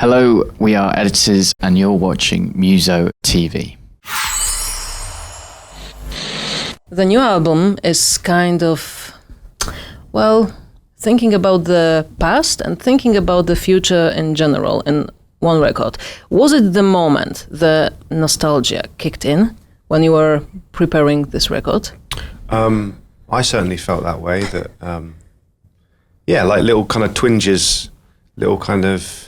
Hello, we are editors and you're watching MUZO.TV. The new album is kind of, well, thinking about the past and thinking about the future in general in one record. Was it the moment the nostalgia kicked in when you were preparing this record? I certainly felt that way, that, like little kind of twinges, little kind of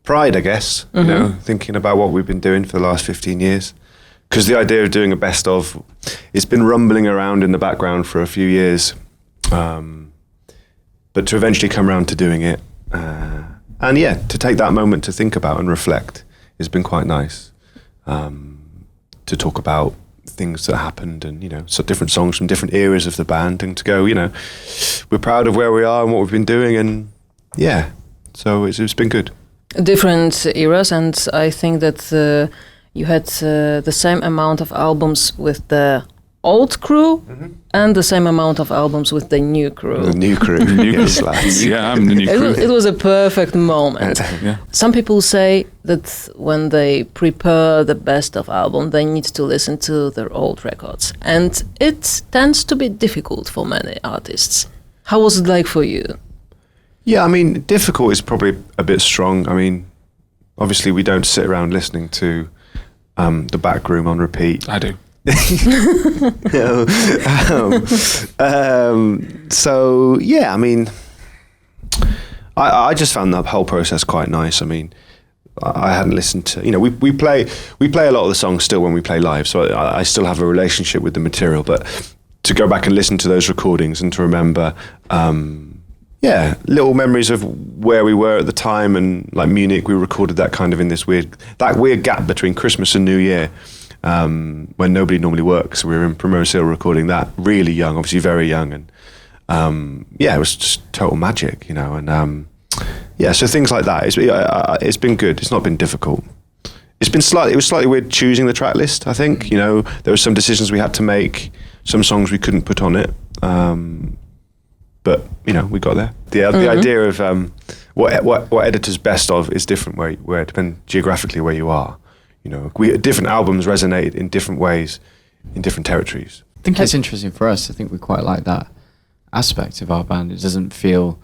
pride, I guess, you know, thinking about what we've been doing for the last 15 years. Because the idea of doing a best of, it's been rumbling around in the background for a few years. But to eventually come around to doing it, and to take that moment to think about and reflect has been quite nice. To talk about things that happened and, so different songs from different eras of the band, and to go, we're proud of where we are and what we've been doing, and so it's been good. Different eras, and I think that you had the same amount of albums with the old crew and the same amount of albums with the new crew. The new crew, yes, lads. Yeah, I'm the new crew. It was a perfect moment. Yeah. Some people say that when they prepare the best of album, they need to listen to their old records, and it tends to be difficult for many artists. How was it like for you? Yeah, I mean, difficult is probably a bit strong. I mean, obviously we don't sit around listening to the back room on repeat. I do. I mean, I just found that whole process quite nice. I mean, I hadn't listened to, we play a lot of the songs still when we play live, so I still have a relationship with the material, but to go back and listen to those recordings and to remember, little memories of where we were at the time, and like Munich, we recorded that kind of in this weird gap between Christmas and New Year, when nobody normally works. So we were in Primrose Hill recording that really young, obviously very young, and it was just total magic, and so things like that. It's been good. It's not been difficult. It was slightly weird choosing the track list, I think. There were some decisions we had to make, some songs we couldn't put on it. But we got there. The idea of what editor's best of is different where it depends geographically where you are. Different albums resonate in different ways in different territories. I think it's interesting for us. I think we quite like that aspect of our band. It doesn't feel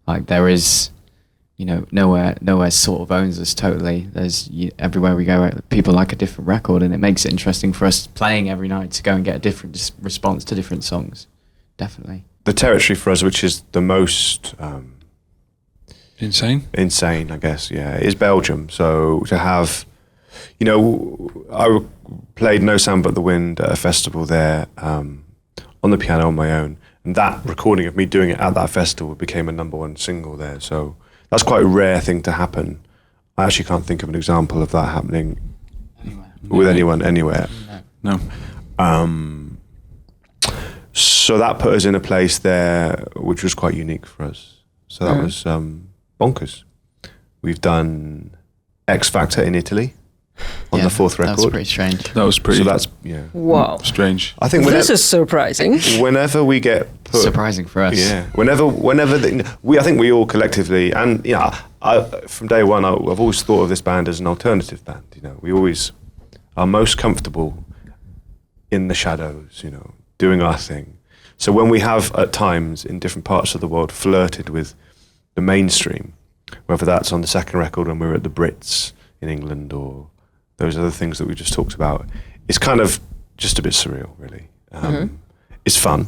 like there is, nowhere sort of owns us totally. There's everywhere we go, people like a different record, and it makes it interesting for us playing every night to go and get a different response to different songs. Definitely. The territory for us, which is the most insane, I guess, is Belgium. So to have, I played No Sound But the Wind at a festival there on the piano on my own, and that recording of me doing it at that festival became a '1 single there. So that's quite a rare thing to happen. I actually can't think of an example of that happening with anyone anywhere. No. So that put us in a place there which was quite unique for us. So that was bonkers. We've done X Factor in Italy on the fourth record. That's pretty strange. That was pretty. So that's Wow, strange. I think this is surprising. Whenever we get put, surprising for us. Yeah. Whenever I think we all collectively, and from day one, I've always thought of this band as an alternative band. We always are most comfortable in the shadows. Doing our thing. So when we have at times in different parts of the world flirted with the mainstream, whether that's on the second record when we were at the Brits in England or those other things that we just talked about, it's kind of just a bit surreal, really. It's fun,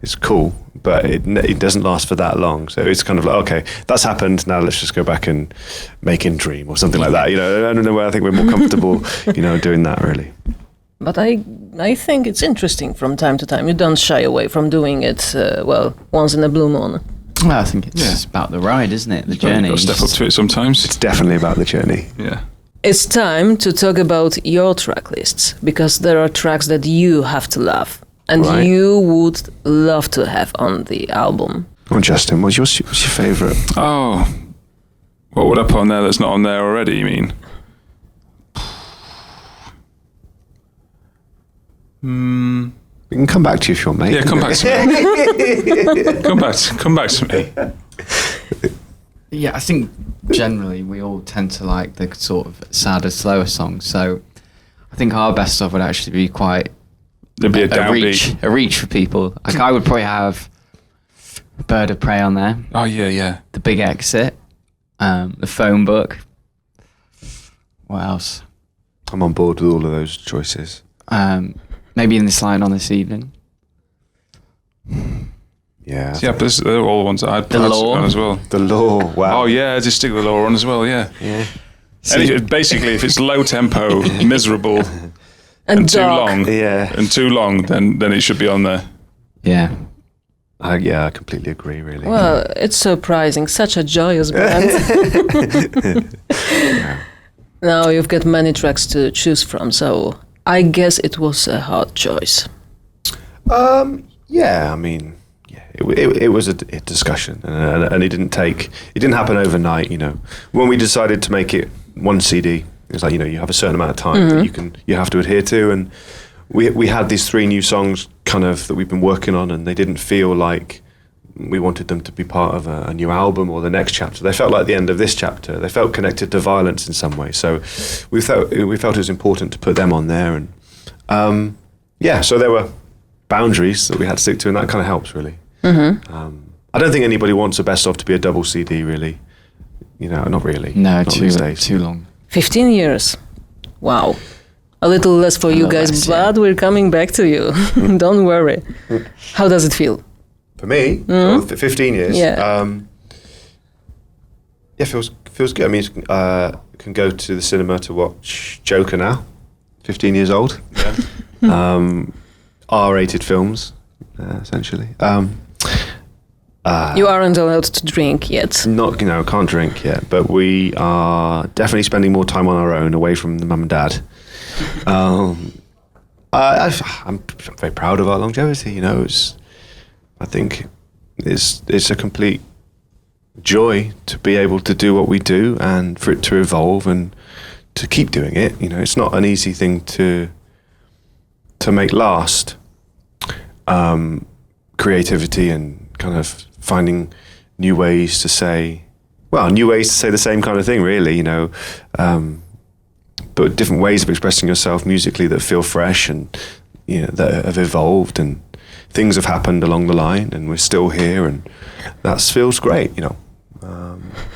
it's cool, but it doesn't last for that long. So it's kind of like, okay, that's happened, now let's just go back and make In Dream or something like that. I don't know where I think we're more comfortable, doing that, really. But I think it's interesting from time to time. You don't shy away from doing it, once in a blue moon. Well, I think it's about the ride, isn't it? The journey. You've got to step up to it sometimes. It's definitely about the journey. Yeah. It's time to talk about your track lists, because there are tracks that you have to love and you would love to have on the album. Well, Justin, what's your favourite? Oh, what would I put on there that's not on there already, you mean? We can come back to you if you want, mate. Yeah, come back to me. Come back to me. Yeah, I think generally we all tend to like the sort of sadder, slower songs. So I think our best of would actually be quite There'd be a reach for people. Like I would probably have Bird of Prey on there. Oh yeah. The Big Exit, the Phone Book. What else? I'm on board with all of those choices. Maybe In This Light on This Evening. Yeah. Yeah, but they're all the ones that I'd put on as well. The Law, wow. Oh yeah, just stick the Law on as well, yeah. Basically, if it's low tempo, miserable, and too long, then it should be on there. Yeah. I completely agree, really. Well, it's surprising. Such a joyous band. Now you've got many tracks to choose from, so I guess it was a hard choice. Yeah, I mean, it was a discussion, and it didn't happen overnight. You know, when we decided to make it one CD, it was like, you know, you have a certain amount of time that you have to adhere to, and we had these 3 new songs kind of that we've been working on, and they didn't feel like we wanted them to be part of a new album or the next chapter. They felt like the end of this chapter. They felt connected to Violence in some way. So we felt it was important to put them on there, and so there were boundaries that we had to stick to, and that kind of helps, really. I don't think anybody wants a best of to be a double CD, really. You know, not really. No, not too long. 15 years. Wow. A little less for you guys, but we're coming back to you. Don't worry. How does it feel? For me, 15 years. Yeah. Feels good. I mean, can go to the cinema to watch Joker now. 15 years old. Yeah. R-rated films, essentially. You aren't allowed to drink yet. Can't drink yet, but we are definitely spending more time on our own, away from the mum and dad. I'm very proud of our longevity. You know, I think it's a complete joy to be able to do what we do, and for it to evolve and to keep doing it. You know, it's not an easy thing to make last. Creativity and kind of finding new ways to say the same kind of thing, really, you know, but different ways of expressing yourself musically that feel fresh and, you know, that have evolved, and things have happened along the line, and we're still here, and that feels great, you know.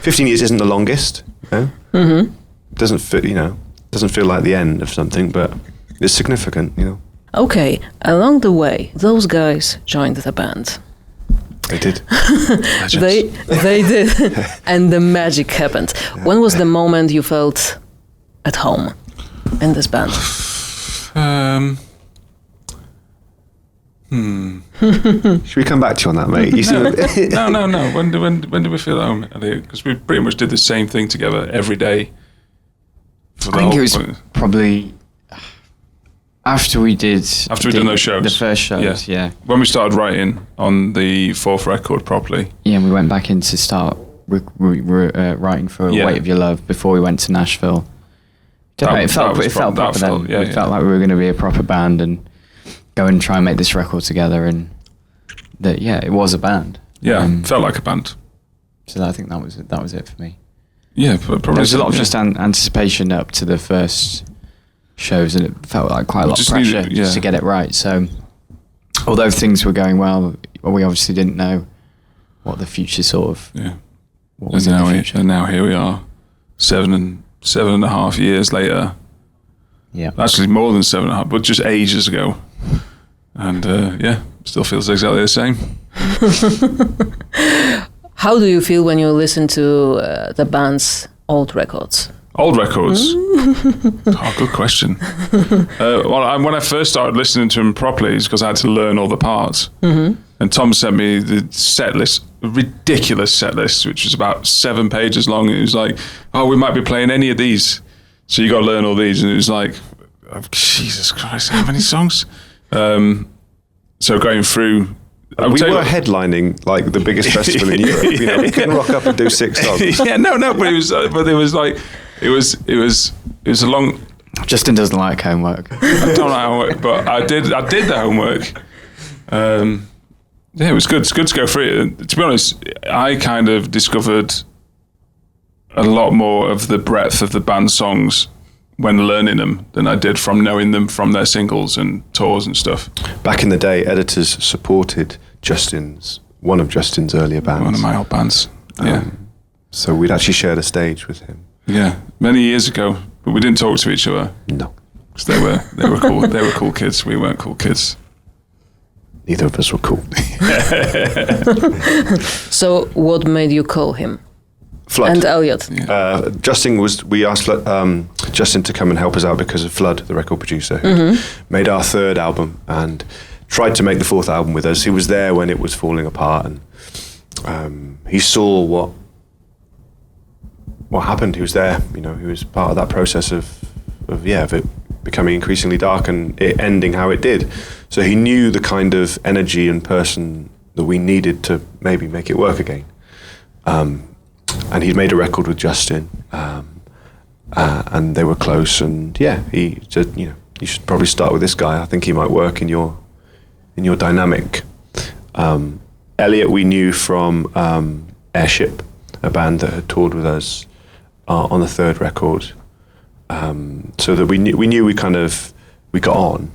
15 years isn't the longest, you know? Doesn't feel like the end of something, but it's significant, you know. Okay, along the way, those guys joined the band. They did. they did, and the magic happened. When was the moment you felt at home in this band? Should we come back to you on that, mate? No. When did we feel at home? Because we pretty much did the same thing together every day. I think it was probably after we did those shows. The first shows, yeah. When we started writing on the 4th record properly. Yeah, and we went back in to start writing for Weight of Your Love before we went to Nashville. It felt proper then. It felt like we were going to be a proper band and go and try and make this record together, and it was a band. Yeah, felt like a band. So I think that was it for me. Yeah, probably. There was a lot of just anticipation up to the first shows, and it felt like quite a lot of pressure just to get it right. So although things were going well, we obviously didn't know what the future sort of what was in the future. And now here we are, 7.5 years later. Yeah, actually more than 7.5, but just ages ago. And still feels exactly the same. How do you feel when you listen to the band's old records? Old records? Oh, good question. When I first started listening to them properly, it's because I had to learn all the parts. And Tom sent me the set list, a ridiculous set list, which was about 7 pages long. It was like, oh, we might be playing any of these, so you got to learn all these. And it was like, oh, Jesus Christ, how many songs? So going through... We were headlining like the biggest festival in Europe. You know, we couldn't rock up and do 6 songs. It was a long. Justin doesn't like homework. I don't like homework, but I did the homework. It was good. It's good to go through it. To be honest, I kind of discovered a lot more of the breadth of the band songs when learning them than I did from knowing them from their singles and tours and stuff. Back in the day, editors supported one of Justin's earlier bands. One of my old bands, yeah. So we'd actually share the stage with him. Yeah, many years ago, but we didn't talk to each other. No. Because they were cool. They were cool kids. We weren't cool kids. Neither of us were cool. So what made you call him? Flood. And Elliott. Yeah. We asked Justin to come and help us out because of Flood, the record producer, who made our third album and tried to make the fourth album with us. He was there when it was falling apart, and he saw what happened. He was there, he was part of that process of it becoming increasingly dark and it ending how it did. So he knew the kind of energy and person that we needed to maybe make it work again. And he'd made a record with Justin, and they were close. And he said, you should probably start with this guy. I think he might work in your dynamic. Elliott we knew from Airship, a band that had toured with us on the third record. So that we knew we got on.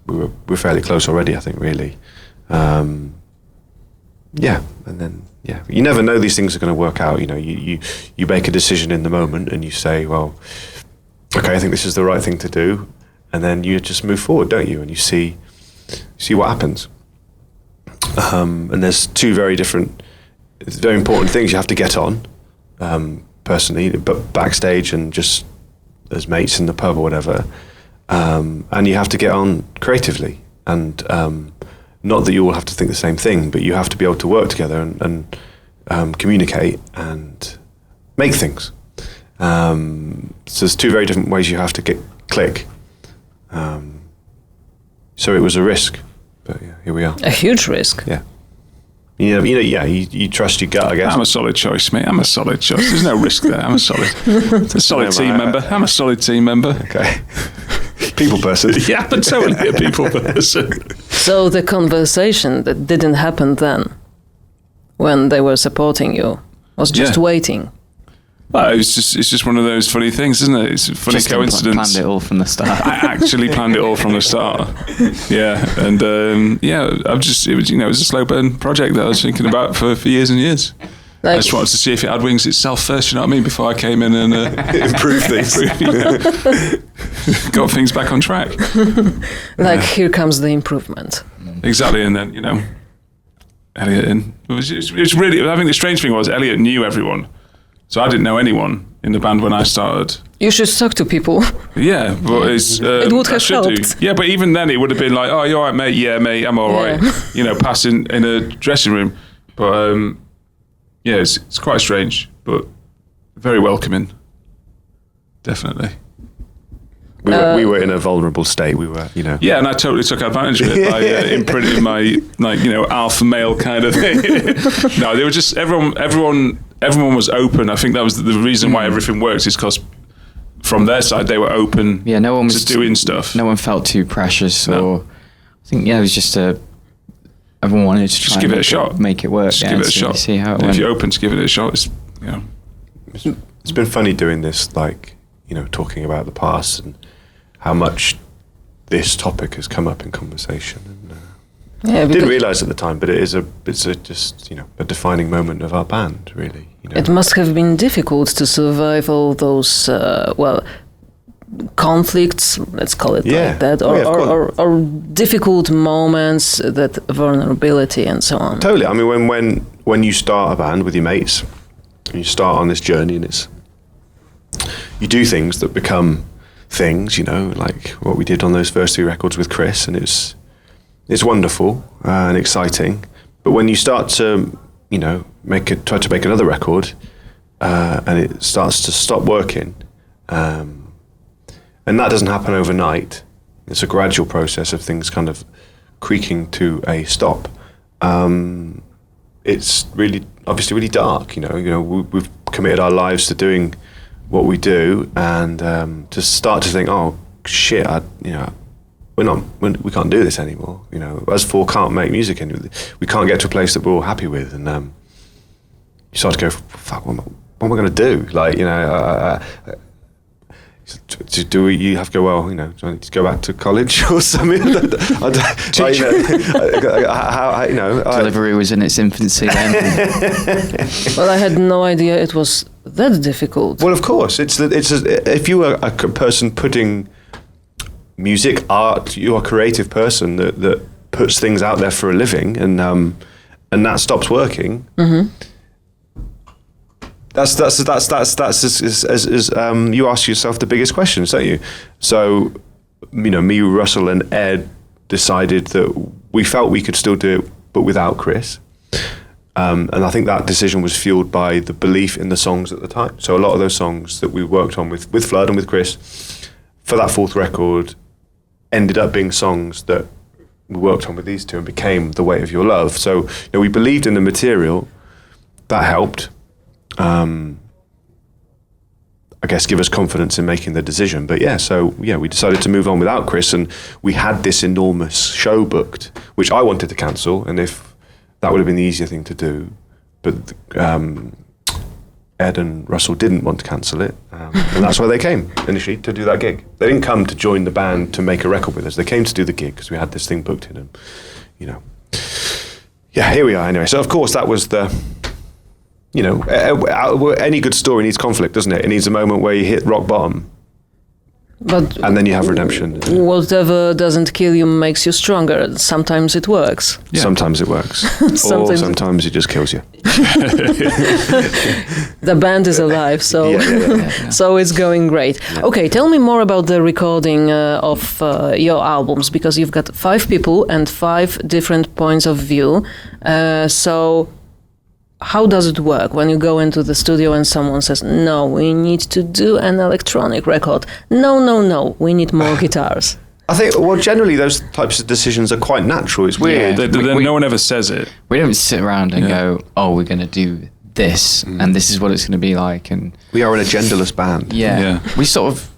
We were fairly close already, I think, really. And then. Yeah, you never know these things are going to work out. You make a decision in the moment and you say, well, okay, I think this is the right thing to do, and then you just move forward, don't you? And you see what happens. And there's two very important things you have to get on personally, but backstage and just as mates in the pub or whatever, and you have to get on creatively and. Not that you all have to think the same thing, but you have to be able to work together and communicate and make things. So there's two very different ways you have to click. So it was a risk, but here we are. A huge risk. Yeah. You trust your gut, I guess. I'm a solid choice, mate. I'm a solid choice. There's no risk there. I'm a solid team member. I'm a solid team member. Okay. People person. Yeah, but totally a people person. So the conversation that didn't happen then, when they were supporting you, was just waiting. Well, it's just one of those funny things, isn't it? It's a funny coincidence. Planned it all from the start. I actually planned it all from the start. Yeah, and it was a slow burn project that I was thinking about for years and years. I just wanted to see if it had wings itself first, you know what I mean, before I came in and improve things. Got things back on track. Here comes the improvement. Exactly, and then, Elliott in. It was really, I think the strange thing was Elliott knew everyone. So I didn't know anyone in the band when I started. You should talk to people. Yeah, but it would have helped. Yeah, but even then it would have been like, oh, you all right, mate? Yeah, mate, I'm all right. Passing in a dressing room. But it's quite strange, but very welcoming. Definitely. We were in a vulnerable state. We were, Yeah, and I totally took advantage of it by imprinting my, alpha male kind of thing. No, they were just everyone was open. I think that was the reason why everything works, is because from their side they were open. Yeah, no one was doing stuff. No one felt too precious, or I think it was just everyone wanted to try give it a shot, make it work. Just give it a shot. See how it went. went. If you're open to give it a shot, it's been funny doing this, talking about the past and how much this topic has come up in conversation. And, I didn't realise at the time, but it's a defining moment of our band, really. It must have been difficult to survive all those conflicts, let's call it like that, or difficult moments, that vulnerability and so on. Totally. I mean, when you start a band with your mates, and you start on this journey, and you do things that become things, like what we did on those first 3 records with Chris, and it's wonderful and exciting. But when you start to, try to make another record, and it starts to stop working, and that doesn't happen overnight. It's a gradual process of things kind of creaking to a stop. It's obviously really dark. We've committed our lives to doing what we do, and to start to think, oh shit, we can't do this anymore. Us 4 can't make music anymore. We can't get to a place that we're all happy with, and you start to go, fuck, what am I going to do? Like, you know, you have to go, well, you know, do I need to go back to college or something? Delivery was in its infancy then. Well, I had no idea it was that difficult. Well, of course, if you are a person putting music, art, you're a creative person that puts things out there for a living, and that stops working. Mm-hmm. That's as you ask yourself the biggest questions, don't you? So, you know, me, Russell, and Ed decided that we felt we could still do it, but without Chris. And I think that decision was fueled by the belief in the songs at the time. So a lot of those songs that we worked on with Flood and with Chris for that fourth record ended up being songs that we worked on with these two and became The Weight of Your Love. So, you know, we believed in the material. That helped. I guess give us confidence in making the decision. But we decided to move on without Chris, and we had this enormous show booked, which I wanted to cancel, and if that would have been the easier thing to do, but Ed and Russell didn't want to cancel it, and that's why they came initially, to do that gig. They didn't come to join the band to make a record with us. They came to do the gig because we had this thing booked in, and you know, here we are anyway. So of course that was the, you know, any good story needs conflict, doesn't it? It needs a moment where you hit rock bottom, and then you have redemption. Whatever doesn't kill you makes you stronger. Sometimes it works. Yeah. Sometimes it works. Or sometimes it just kills you. The band is alive, so so it's going great. Yeah. Okay, tell me more about the recording of your albums, because you've got 5 people and 5 different points of view. So how does it work when you go into the studio and someone says, no, we need to do an electronic record. No, we need more guitars. I think, well, generally those types of decisions are quite natural. It's weird. Yeah, no one ever says it. We don't sit around and go, oh, we're going to do this, and this is what it's going to be like. And we are an agendaless band. Yeah. We sort of,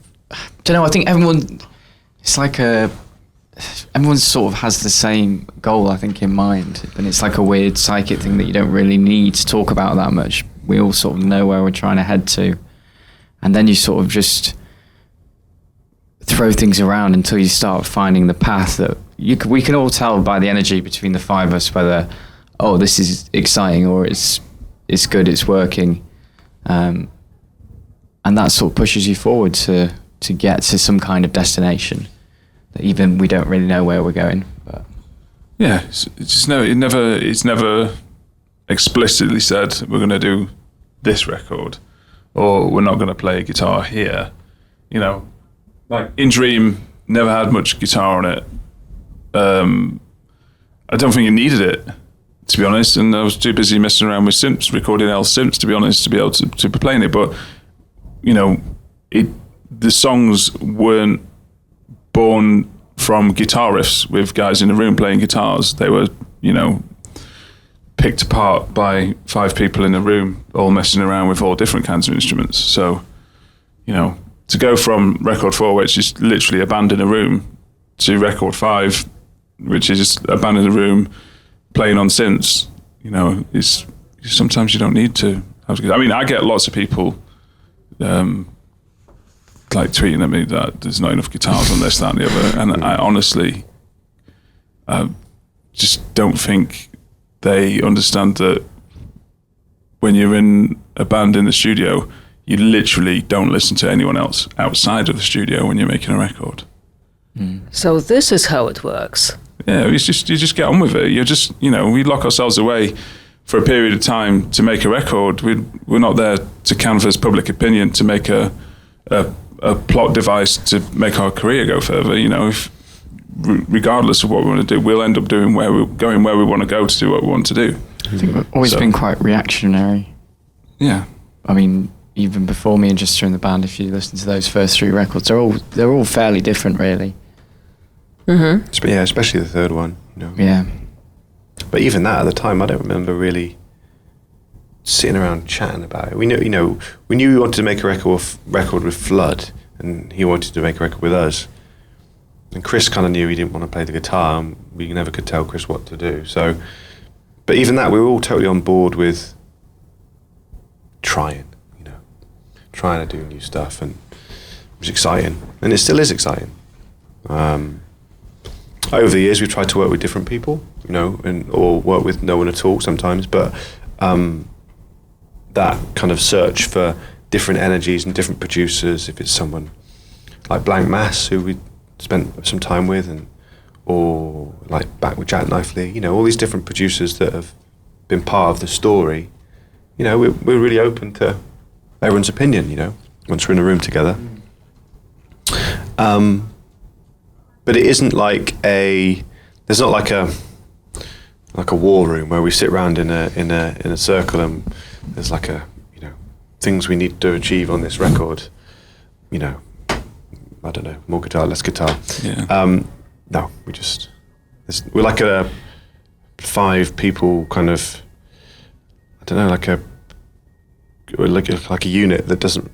don't know, I think everyone, it's like everyone sort of has the same goal, I think, in mind. And it's like a weird psychic thing that you don't really need to talk about that much. We all sort of know where we're trying to head to. And then you sort of just throw things around until you start finding the path that we can all tell by the energy between the 5 of us whether, oh, this is exciting, or it's good, it's working. And that sort of pushes you forward to get to some kind of destination. Even we don't really know where we're going, but it's never explicitly said we're going to do this record, or we're not going to play guitar here. You know, like In Dream never had much guitar on it. I don't think it needed it, to be honest, and I was too busy messing around with synths, recording L synths, to be honest, to be able to be playing it. But you know, the songs weren't born from guitar riffs with guys in the room playing guitars. They were, you know, picked apart by 5 people in a room all messing around with all different kinds of instruments. So, you know, to go from record 4, which is literally a band in a room, to record 5, which is just a band in a room playing on synths, you know, is sometimes you don't need to have to. I mean, I get lots of people like tweeting at me that there's not enough guitars on this, that, and the other, and I honestly just don't think they understand that when you're in a band in the studio, you literally don't listen to anyone else outside of the studio when you're making a record. So this is how it works. Yeah, you just get on with it. You're just, you know, we lock ourselves away for a period of time to make a record. We're not there to canvass public opinion, to make a plot device to make our career go further. You know, regardless of what we want to do, we'll end up doing where we want to go to do what we want to do. I think we've always been quite reactionary. Yeah. I mean, even before me and just in the band, if you listen to those first 3 records, they're all fairly different, really. Mm-hmm. Yeah, especially the third one. You know. Yeah. But even that, at the time, I don't remember really sitting around chatting about it. We knew we wanted to make a record with Flood, and he wanted to make a record with us. And Chris kind of knew he didn't want to play the guitar, and we never could tell Chris what to do. But even that, we were all totally on board with trying. trying to do new stuff, and it was exciting, and it still is exciting. Over the years, we've tried to work with different people, or work with no one at all sometimes, but that kind of search for different energies and different producers, if it's someone like Blank Mass, who we spent some time with, or like back with Jackknife Lee, all these different producers that have been part of the story, we're really open to everyone's opinion, once we're in a room together. But it isn't like there's not like a war room where we sit around in a circle and there's like things we need to achieve on this record, I don't know, more guitar, less guitar. Yeah. No, we're like a 5 people kind of, I don't know, like a unit that doesn't,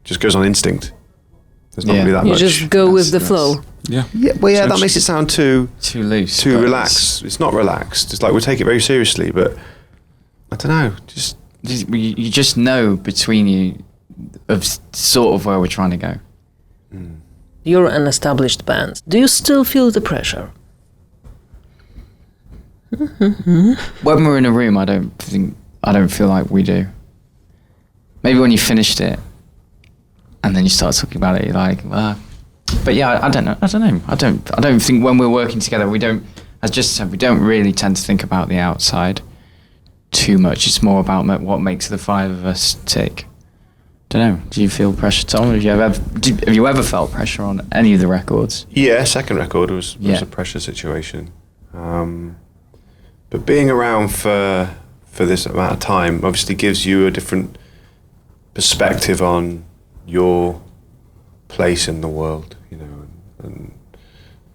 just goes on instinct. There's not really that you much. You just go with the flow. Yeah. Well, that makes it sound too loose, too relaxed. It's not relaxed. It's like we take it very seriously, but I don't know. You just know between you of sort of where we're trying to go. You're an established band. Do you still feel the pressure? When we're in a room, I don't feel like we do. Maybe when you finished it, and then you start talking about it, you're like, well, but yeah, I don't know. I don't think when we're working together, we don't. As just said, we don't really tend to think about the outside too much. It's more about what makes the 5 of us tick. Don't know. Do you feel pressure, Tom? Have you ever felt pressure on any of the records? Yeah, second record was a pressure situation. But being around for this amount of time obviously gives you a different perspective on your place in the world, and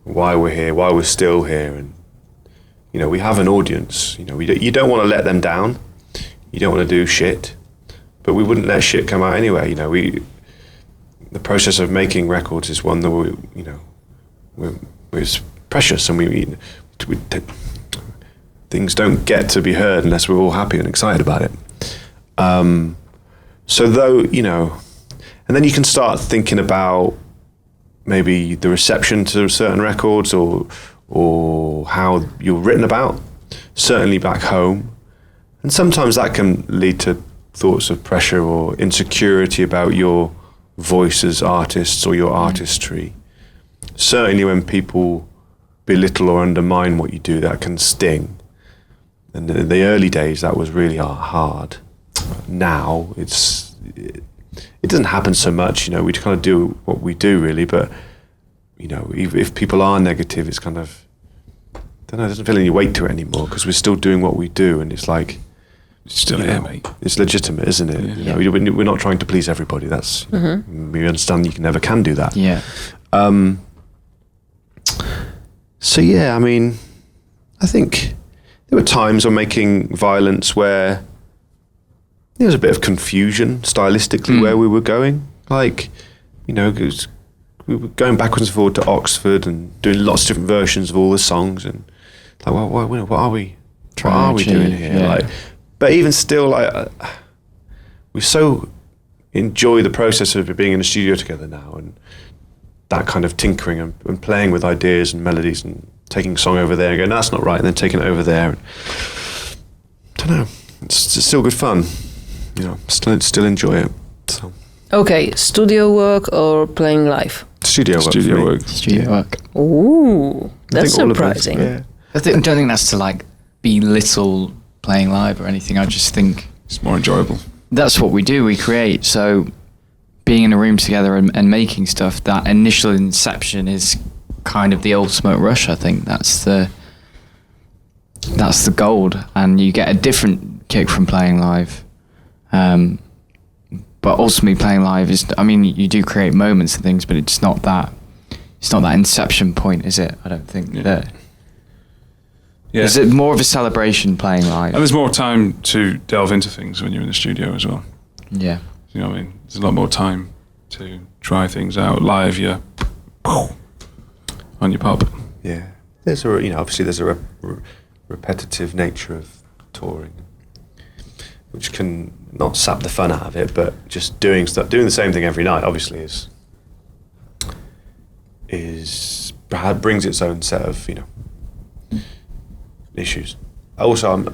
why we're here, why we're still here, and we have an audience. You don't want to let them down. You don't want to do shit, but we wouldn't let shit come out anyway. The process of making records is one that it's precious, and we things don't get to be heard unless we're all happy and excited about it. So though, and then you can start thinking about maybe the reception to certain records or how you're written about, certainly back home. And sometimes that can lead to thoughts of pressure or insecurity about your voice as artists or your artistry. Certainly when people belittle or undermine what you do, that can sting. And in the early days, that was really hard. Now, it doesn't happen so much, we kind of do what we do really, but, if people are negative, it's kind of, I don't know, it doesn't feel any weight to it anymore because we're still doing what we do, and it's like, it's still here, mate. It's legitimate, isn't it? Yeah. We're not trying to please everybody. That's, we understand you never can do that. Yeah. So yeah, I think there were times when making Violence where there was a bit of confusion stylistically where we were going. Like, we were going backwards and forward to Oxford and doing lots of different versions of all the songs, and like, what are we doing here? Yeah. Like, but even still, like, we so enjoy the process of being in the studio together now, and that kind of tinkering and playing with ideas and melodies and taking a song over there and going, no, that's not right, and then taking it over there. And, I don't know, it's still good fun. Still enjoy it. So. Okay, studio work or playing live? Studio work. Studio work. Ooh, that's I think all of us, surprising. yeah. I don't think that's to like belittle playing live or anything. I just think It's more enjoyable. that's what we do. We create. So being in a room together and making stuff, that initial inception is kind of the ultimate rush. I think that's the gold, and you get a different kick from playing live. But ultimately, playing live is, you do create moments and things, but it's not that inception point, is it? I don't think. Yeah. Is it more of a celebration playing live? And there's more time to delve into things when you're in the studio as well. Yeah. You know what I mean? There's a lot more time to try things out. Live, you're on your pop. Yeah. Obviously there's a repetitive nature of touring. which can not sap the fun out of it, but just doing the same thing every night, obviously brings its own set of issues. Also,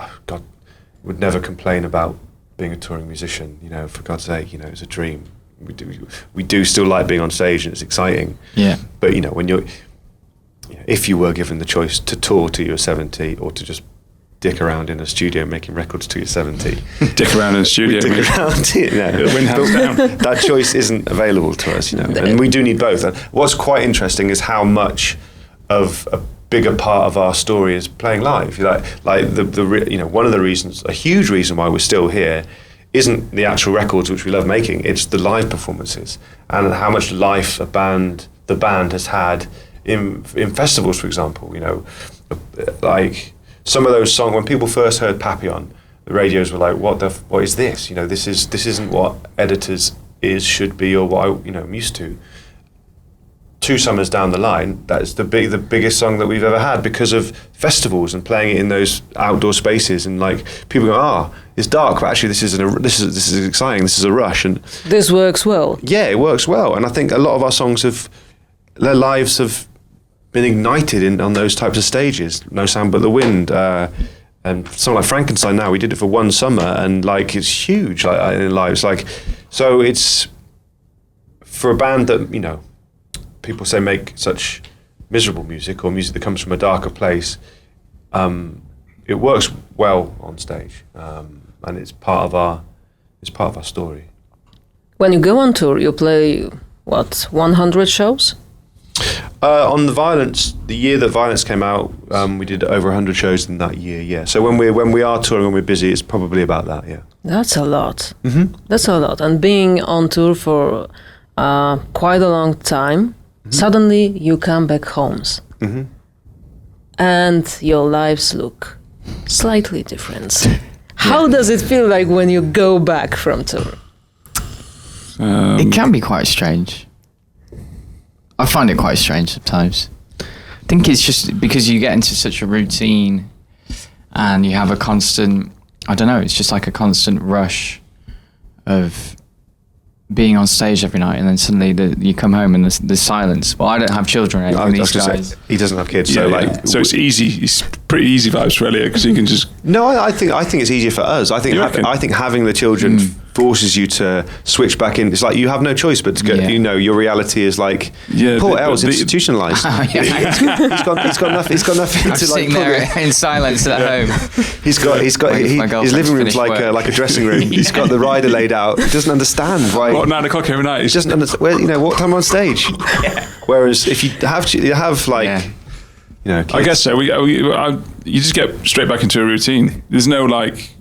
would never complain about being a touring musician. For God's sake, it's a dream. We do still like being on stage and it's exciting. Yeah. But when if you were given the choice to tour till you're 70 or to just dick around in a studio making records till you're 70, dick around in the studio, win hands down. That choice isn't available to us, and we do need both. And what's quite interesting is how much of a bigger part of our story is playing live. Like one of the reasons, a huge reason why we're still here, isn't the actual records which we love making. It's the live performances and how much life the band has had in festivals, for example. Like some of those songs, when people first heard Papillon, the radios were like, what is this? This isn't what Editors should be, or what I'm used to. 2 summers down the line, that's the biggest song that we've ever had because of festivals and playing it in those outdoor spaces, and like people go, it's dark, but actually this is exciting. This is a rush, and this works well. Yeah, it works well, and I think a lot of our songs their lives have been ignited on those types of stages. No Sound But the Wind, and something like Frankenstein. Now we did it for 1 summer, and like it's huge, like in lives. Like, so it's for a band that people say make such miserable music or music that comes from a darker place. It works well on stage, and it's part of our story. When you go on tour, you play 100 shows? On the year that Violence came out, we did over 100 shows in that year. Yeah. So when we are touring, when we're busy, it's probably about that. Yeah. That's a lot. Mm-hmm. That's a lot. And being on tour for quite a long time. Suddenly you come back homes, and your lives look slightly different. How does it feel like when you go back from tour? It can be quite strange. I find it quite strange sometimes. I think it's just because you get into such a routine and you have a constant, it's just like a constant rush of being on stage every night, and then suddenly you come home and there's silence. Well, I don't have children. These guys. He doesn't have kids, so it's easy. It's pretty easy vibes for Elliott because he can just. No, I think it's easier for us. I think having the children forces you to switch back in. It's like you have no choice but to go. Your reality is like poor El's institutionalized. He's got nothing I'm to like. Sitting there in silence at home. His living room's like a dressing room. He's got the rider laid out. He doesn't understand why. What, 9 o'clock every night? He doesn't understand. What time on stage? Whereas if you have like. Kids. I guess so. You just get straight back into a routine. There's no like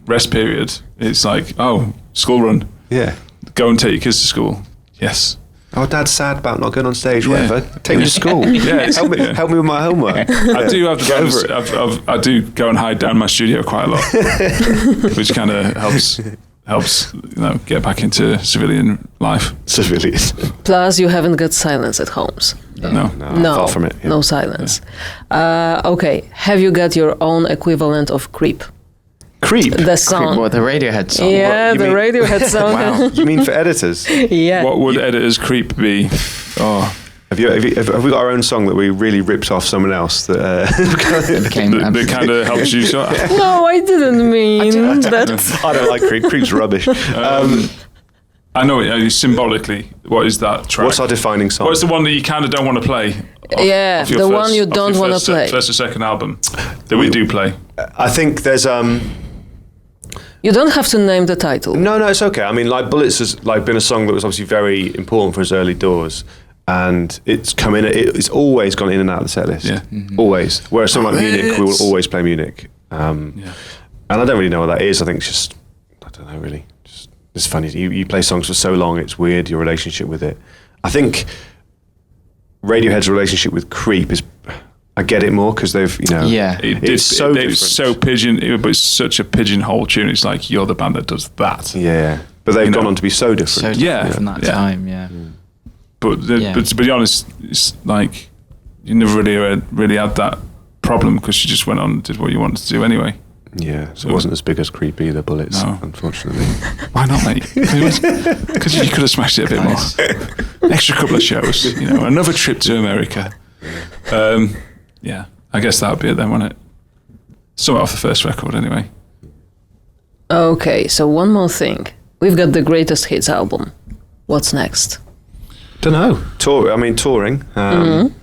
rest period. It's like, school run. Yeah. Go and take your kids to school. Yes. Oh, Dad's sad about not going on stage. Whatever. Take me to school. Help me with my homework. I do have to I do go and hide down my studio quite a lot, which kind of helps get back into civilian life. Civilians. Plus, you haven't got silence at homes. No. Far from it. Yeah. No silence. Yeah. Okay. Have you got your own equivalent of Creep? Creep? The song. The Radiohead song? Yeah, the Radiohead song. Wow. You mean for Editors? Yeah. What would Editors' Creep be? Oh. Have we got our own song that we really ripped off someone else that kind of helps you? No, I didn't mean that. I don't like Creep. Creep's rubbish. I know symbolically. What is that track? What's our defining song? What's the one that you kind of don't want to play? The one you don't want to play. First or second album that we do play. I think there's You don't have to name the title. No, it's okay. I mean, like Bullets has been a song that was obviously very important for us early doors. And it's always gone in and out of the set list. Yeah. Mm-hmm. Always. Whereas something like Munich, we will always play Munich. And I don't really know what that is. I think it's just, I don't know really. It's funny. You play songs for so long, it's weird, your relationship with it. I think Radiohead's relationship with Creep is, I get it more because they've, it's so different. But it's such a pigeonhole tune. It's like, you're the band that does that. Yeah. But they've gone on to be so different. From that time, yeah. But to be honest, it's like you never really had that problem because you just went on and did what you wanted to do anyway. Yeah, so it wasn't as big as Creep either, Bullets, No. unfortunately. Why not, mate? Because you could have smashed it a bit more. Extra couple of shows, you know, another trip to America. Yeah, I guess that would be it then, wouldn't it? Somewhat off the first record, anyway. Okay, so one more thing. We've got the greatest hits album. What's next? Don't know. Touring. I'm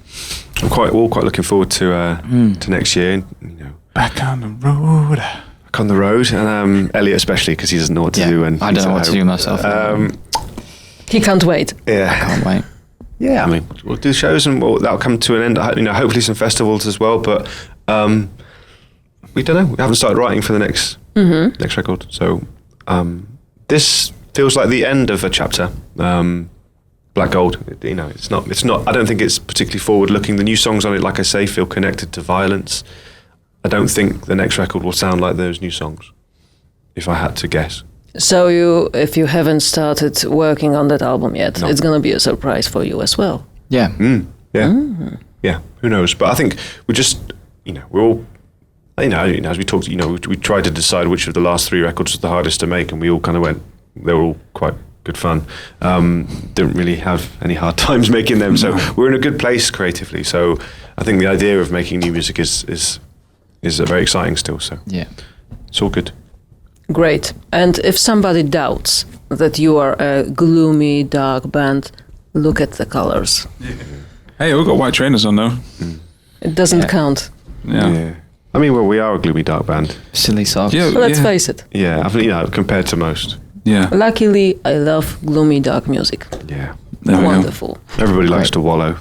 all quite looking forward to next year. You know, Back on the road. back on the road, and Elliott especially because he doesn't know what to do. And I don't know what to do myself. He can't wait. Yeah, Can't wait. yeah. I mean, we'll do shows, and that'll come to an end. You know, hopefully some festivals as well. But we don't know. We haven't started writing for the next record, so this feels like the end of a chapter. Black Gold, you know, it's not. I don't think it's particularly forward-looking. The new songs on it, like I say, feel connected to violence. I don't think the next record will sound like those new songs, if I had to guess. So if you haven't started working on that album yet, No. it's going to be a surprise for you as well. Yeah. Yeah. Who knows? But I think we just, you know, we're all, you know, as we talked, you know, we tried to decide which of the last 3 records was the hardest to make, and we all kind of went, they were all quite good fun. Didn't really have any hard times making them, so we're in a good place creatively. So I think the idea of making new music is very exciting still. So Yeah. it's all good. Great. And if somebody doubts that you are a gloomy, dark band, look at the colors. Hey, we've got white trainers on though. It doesn't Yeah. count. Yeah. I mean, well, we are a gloomy dark band. Silly socks. Yeah. Let's face it. Yeah, you know, compared to most. Yeah. Luckily, I love gloomy, dark music. Yeah. There we go. Wonderful. Everybody likes to wallow.